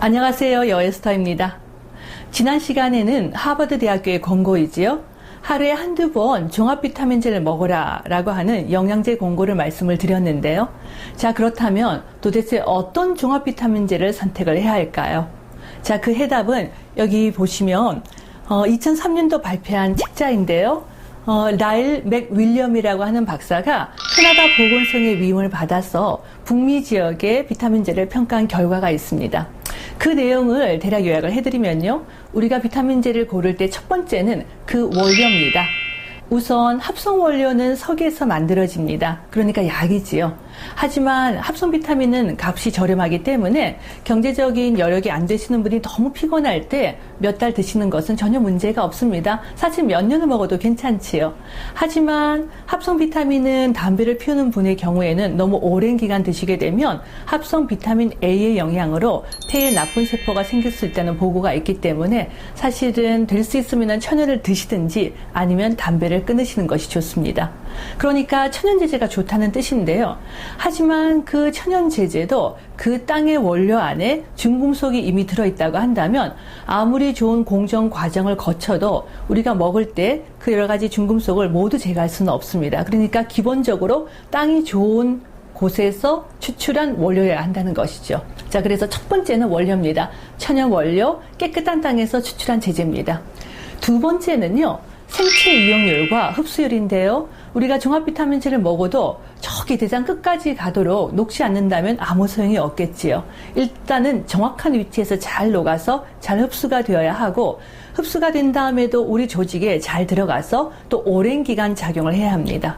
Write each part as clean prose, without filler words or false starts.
안녕하세요. 여에스터입니다. 지난 시간에는 하버드 대학교의 권고이지요. 하루에 한두 번 종합 비타민제를 먹어라 라고 하는 영양제 권고를 말씀을 드렸는데요. 자, 그렇다면 도대체 어떤 종합 비타민제를 선택을 해야 할까요? 자, 그 해답은 여기 보시면 2003년도 발표한 책자인데요. 라일 맥윌리엄이라고 하는 박사가 캐나다 보건성의 위임을 받아서 북미 지역의 비타민제를 평가한 결과가 있습니다. 그 내용을 대략 요약을 해드리면요. 우리가 비타민제를 고를 때 첫 번째는 그 원료입니다. 우선 합성 원료는 석에서 만들어집니다. 그러니까 약이지요. 하지만 합성 비타민은 값이 저렴하기 때문에 경제적인 여력이 안 되시는 분이 너무 피곤할 때 몇 달 드시는 것은 전혀 문제가 없습니다. 사실 몇 년을 먹어도 괜찮지요. 하지만 합성 비타민은 담배를 피우는 분의 경우에는 너무 오랜 기간 드시게 되면 합성 비타민 A의 영향으로 폐에 나쁜 세포가 생길 수 있다는 보고가 있기 때문에 사실은 될 수 있으면 천연을 드시든지 아니면 담배를 끊으시는 것이 좋습니다. 그러니까 천연제제가 좋다는 뜻인데요. 하지만 그 천연제제도 그 땅의 원료 안에 중금속이 이미 들어있다고 한다면 아무리 좋은 공정 과정을 거쳐도 우리가 먹을 때 그 여러 가지 중금속을 모두 제거할 수는 없습니다. 그러니까 기본적으로 땅이 좋은 곳에서 추출한 원료여야 한다는 것이죠. 자, 그래서 첫 번째는 원료입니다. 천연 원료, 깨끗한 땅에서 추출한 제제입니다. 두 번째는요. 생체 이용률과 흡수율인데요. 우리가 종합 비타민제를 먹어도 저기 대장 끝까지 가도록 녹지 않는다면 아무 소용이 없겠지요. 일단은 정확한 위치에서 잘 녹아서 잘 흡수가 되어야 하고, 흡수가 된 다음에도 우리 조직에 잘 들어가서 또 오랜 기간 작용을 해야 합니다.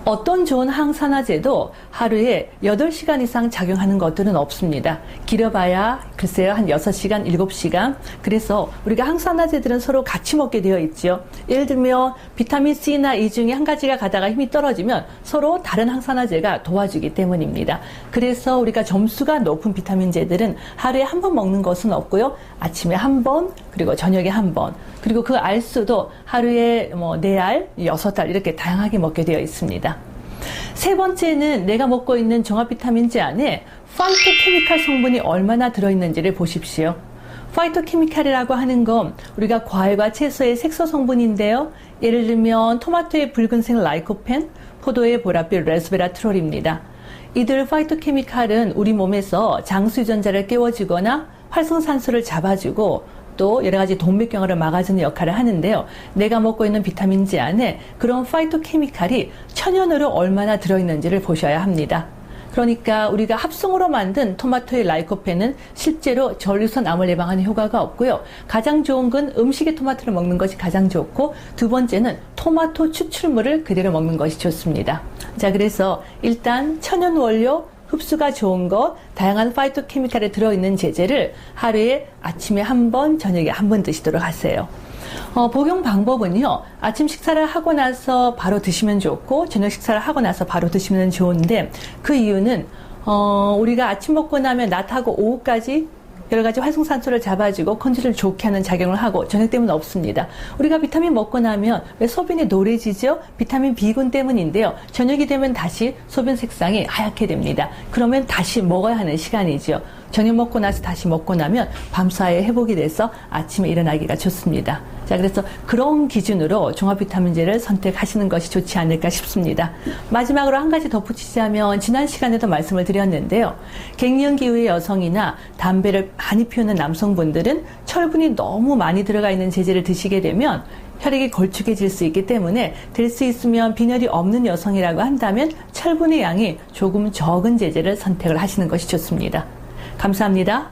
어떤 좋은 항산화제도 하루에 8시간 이상 작용하는 것들은 없습니다. 길어봐야 글쎄요 한 6시간, 7시간. 그래서 우리가 항산화제들은 서로 같이 먹게 되어 있죠. 예를 들면 비타민 C나 E 중에 한 가지가 가다가 힘이 떨어지면 서로 다른 항산화제가 도와주기 때문입니다. 그래서 우리가 점수가 높은 비타민제들은 하루에 한 번 먹는 것은 없고요. 아침에 한 번, 그리고 저녁에 한 번, 그리고 그 알수도 하루에 4알, 6알 이렇게 다양하게 먹게 되어 있습니다. 세 번째는 내가 먹고 있는 종합 비타민제 안에 파이토케미칼 성분이 얼마나 들어있는지를 보십시오. 파이토케미칼이라고 하는 건 우리가 과일과 채소의 색소 성분인데요. 예를 들면 토마토의 붉은색 라이코펜, 포도의 보랏빛 레스베라트롤입니다. 이들 파이토케미칼은 우리 몸에서 장수 유전자를 깨워주거나 활성산소를 잡아주고 또 여러 가지 동맥경화를 막아주는 역할을 하는데요. 내가 먹고 있는 비타민제 안에 그런 파이토케미칼이 천연으로 얼마나 들어있는지를 보셔야 합니다. 그러니까 우리가 합성으로 만든 토마토의 라이코펜은 실제로 전류선 암을 예방하는 효과가 없고요. 가장 좋은 건 음식에 토마토를 먹는 것이 가장 좋고, 두 번째는 토마토 추출물을 그대로 먹는 것이 좋습니다. 자, 그래서 일단 천연 원료, 흡수가 좋은 것, 다양한 파이토케미칼에 들어있는 제제를 하루에 아침에 한 번, 저녁에 한 번 드시도록 하세요. 복용 방법은요. 아침 식사를 하고 나서 바로 드시면 좋고, 저녁 식사를 하고 나서 바로 드시면 좋은데, 그 이유는 우리가 아침 먹고 나면 낮하고 오후까지 여러 가지 활성산소를 잡아주고 컨디션을 좋게 하는 작용을 하고, 저녁 때문은 없습니다. 우리가 비타민 먹고 나면 왜 소변이 노래지죠? 비타민 B군 때문인데요. 저녁이 되면 다시 소변 색상이 하얗게 됩니다. 그러면 다시 먹어야 하는 시간이죠. 저녁 먹고 나서 다시 먹고 나면 밤사이에 회복이 돼서 아침에 일어나기가 좋습니다. 자, 그래서 그런 기준으로 종합 비타민제를 선택하시는 것이 좋지 않을까 싶습니다. 마지막으로 한 가지 덧붙이자면, 지난 시간에도 말씀을 드렸는데요. 갱년기의 여성이나 담배를 많이 피우는 남성분들은 철분이 너무 많이 들어가 있는 제제를 드시게 되면 혈액이 걸쭉해질 수 있기 때문에, 될 수 있으면 빈혈이 없는 여성이라고 한다면 철분의 양이 조금 적은 제제를 선택을 하시는 것이 좋습니다. 감사합니다.